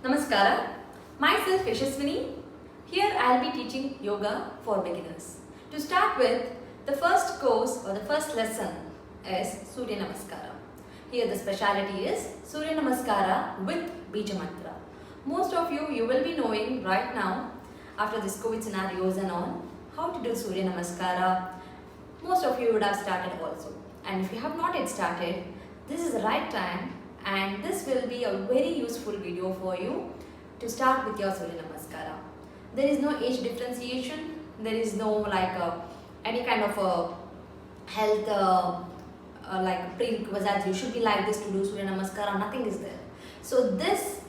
Namaskara, myself Yashaswini. Here I will be teaching yoga for beginners. To start with, the first course or the first lesson is Surya Namaskara. Here the speciality is Surya Namaskara with Bheeja mantra. Most of you will be knowing right now after this COVID scenarios and all how to do Surya Namaskara. Most of you would have started also, and if you have not yet started, this is the right time. And this will be a very useful video for you to start with your Surya Namaskara. There is no age differentiation, there is no any kind of health like prerequisites, you should be like this to do Surya Namaskara, nothing is there. So this,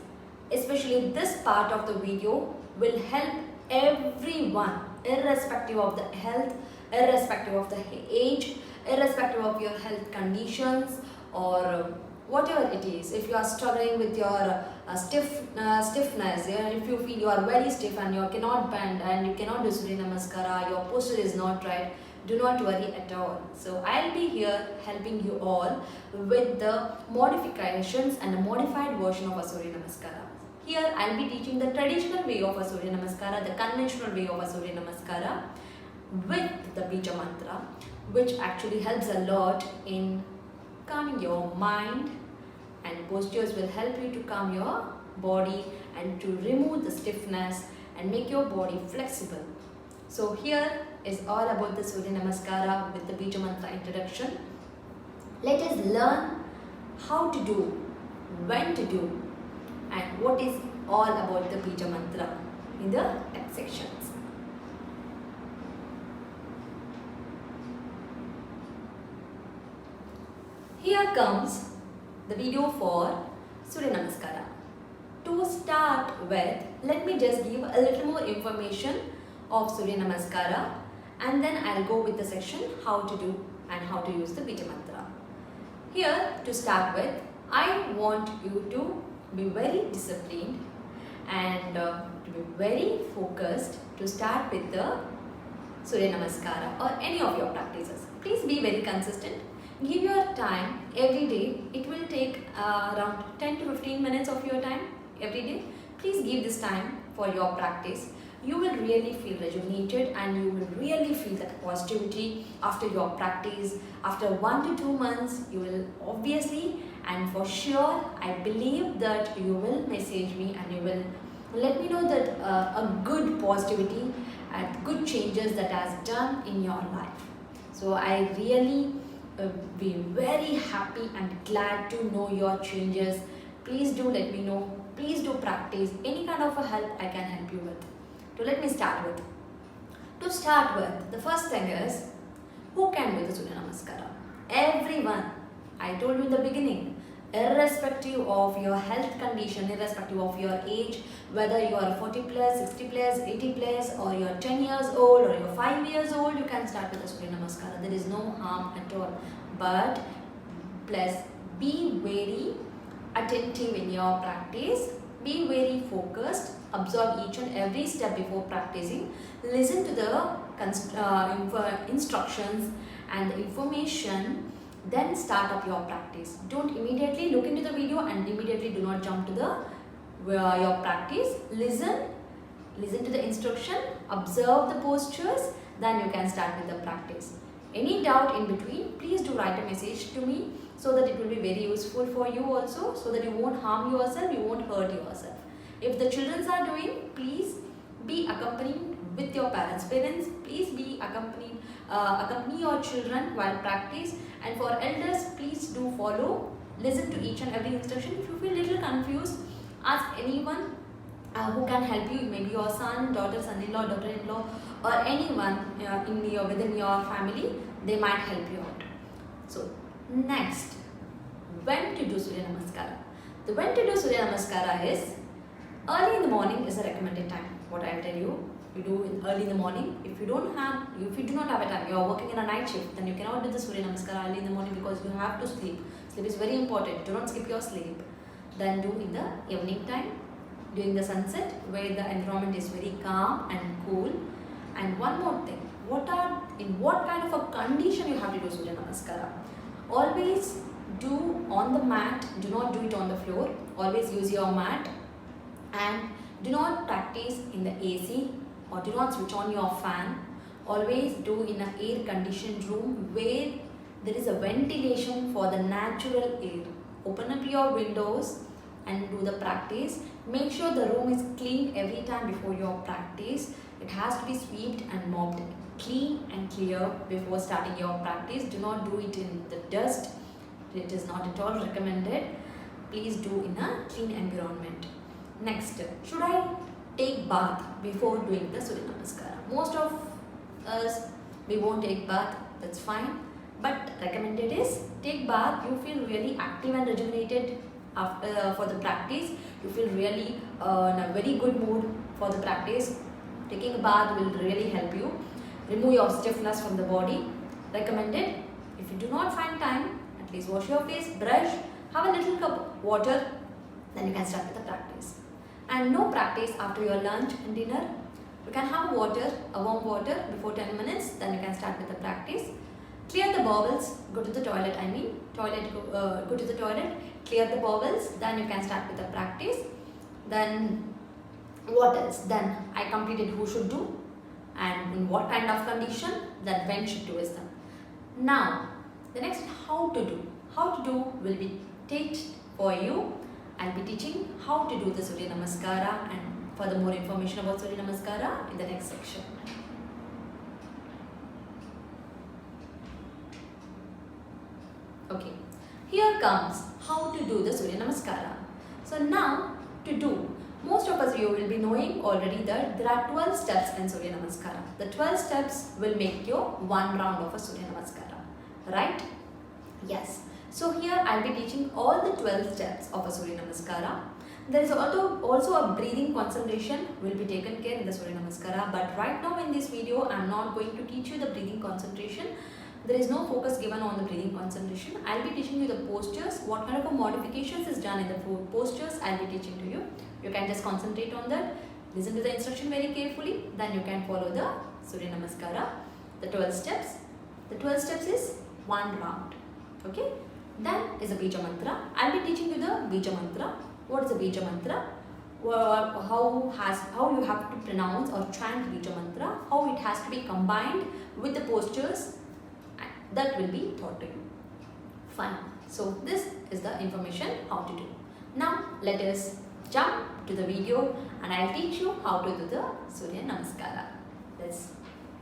especially this part of the video will help everyone irrespective of the health, irrespective of the age, irrespective of your health conditions or whatever it is. If you are struggling with your stiffness, if you feel you are very stiff and you cannot bend and you cannot do Surya Namaskara, your posture is not right, do not worry at all. So I'll be here helping you all with the modifications and a modified version of a Surya Namaskara. Here I'll be teaching the traditional way of a Surya Namaskara, the conventional way of a Surya Namaskara with the Bheeja mantra, which actually helps a lot in calming your mind, and postures will help you to calm your body and to remove the stiffness and make your body flexible. So here is all about the Surya Namaskara with the Bheeja mantra introduction. Let us learn how to do, when to do, and what is all about the Bheeja mantra in the next sections. Here comes the video for Surya Namaskara. To start with, let me just give a little more information of Surya Namaskara, and then I'll go with the section how to do and how to use the Bheeja mantra. Here, to start with, I want you to be very disciplined and to be very focused to start with the Surya Namaskara or any of your practices. Please be very consistent. Give your time every day. It will take around 10 to 15 minutes of your time every day. Please give this time for your practice. You will really feel rejuvenated and you will really feel that positivity after your practice. After 1 to 2 months, you will obviously and for sure, I believe that you will message me and you will let me know that a good positivity and good changes that has done in your life. So I really be very happy and glad to know your changes. Please do let me know. Please do practice. Any kind of a help I can help you with. So let me start with. To start with, the first thing is, who can do the Surya Namaskara? Everyone. I told you in the beginning, irrespective of your health condition, irrespective of your age, whether you are 40 plus, 60 plus, 80 plus, or you are 10 years old or you are 5 years old, you can start with the Surya Namaskara. There is no harm at all. But plus be very attentive in your practice, be very focused, observe each and every step before practicing, listen to the instructions and the information, then start up your practice. Don't immediately look into the video and immediately do not jump to the your practice. Listen to the instruction, observe the postures, then you can start with the practice. Any doubt in between, please do write a message to me so that it will be very useful for you also, so that you won't harm yourself, you won't hurt yourself. If the children are doing, please be accompanied with your parents. Parents, please be accompany your children while practice. And for elders, please do follow, listen to each and every instruction. If you feel little confused, ask anyone who can help you, maybe your son, daughter, son-in-law, daughter-in-law, or anyone within your family, they might help you out. So next, when to do Surya Namaskara? The when to do Surya Namaskara is early in the morning is a recommended time. What I will tell you, you do early in the morning. If you do not have a time, you are working in a night shift, then you cannot do the Surya Namaskara early in the morning because you have to sleep. Sleep is very important. Do not skip your sleep. Then do in the evening time, during the sunset, where the environment is very calm and cool. And one more thing, in what kind of a condition you have to do Surya Namaskara? Always do on the mat. Do not do it on the floor. Always use your mat And do not practice in the AC or do not switch on your fan. Always do in an air conditioned room where there is a ventilation for the natural air. Open up your windows and do the practice. Make sure the room is clean every time before your practice. It has to be swept and mopped clean and clear before starting your practice. Do not do it in the dust. It is not at all recommended. Please do in a clean environment. Next, should I take bath before doing the Surya Namaskara? Most of us, we won't take bath, that's fine. But recommended is take bath. You feel really active and rejuvenated after for the practice. You feel really in a very good mood for the practice. Taking a bath will really help you. Remove your stiffness from the body. Recommended. If you do not find time, at least wash your face, brush, have a little cup of water, then you can start with the practice. And no practice after your lunch and dinner. You can have water, a warm water before 10 minutes, then you can start with the practice. Clear the bowels, go to the toilet, go to the toilet, clear the bowels, then you can start with the practice. Then what else? Then I completed who should do and in what kind of condition, then when should do is done. Now, the next how to do. How to do will be taught for you. I'll be teaching how to do the Surya Namaskara and further more information about Surya Namaskara in the next section. Okay, here comes how to do the Surya Namaskara. So now to do, most of us you will be knowing already that there are 12 steps in Surya Namaskara. The 12 steps will make your one round of a Surya Namaskara, right? Yes. So here I will be teaching all the 12 steps of a Surya Namaskara. There is also a breathing concentration will be taken care in the Surya Namaskara, but right now in this video I am not going to teach you the breathing concentration. There is no focus given on the breathing concentration. I will be teaching you the postures, what kind of a modifications is done in the postures I will be teaching to you. You can just concentrate on that, listen to the instruction very carefully, then you can follow the Surya Namaskara, the 12 steps. The 12 steps is one round, okay. Then is a Bheeja mantra. I will be teaching you the Bheeja mantra. What is a Bheeja mantra? How you have to pronounce or chant Bheeja mantra. How it has to be combined with the postures. That will be taught to you. Fine. So this is the information how to do. Now let us jump to the video and I will teach you how to do the Surya Namaskara. Let's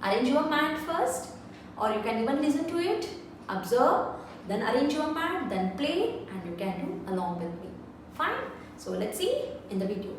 arrange your mat first, or you can even listen to it, observe. Then arrange your mat, then play, and you can do along with me. Fine? So let's see in the video.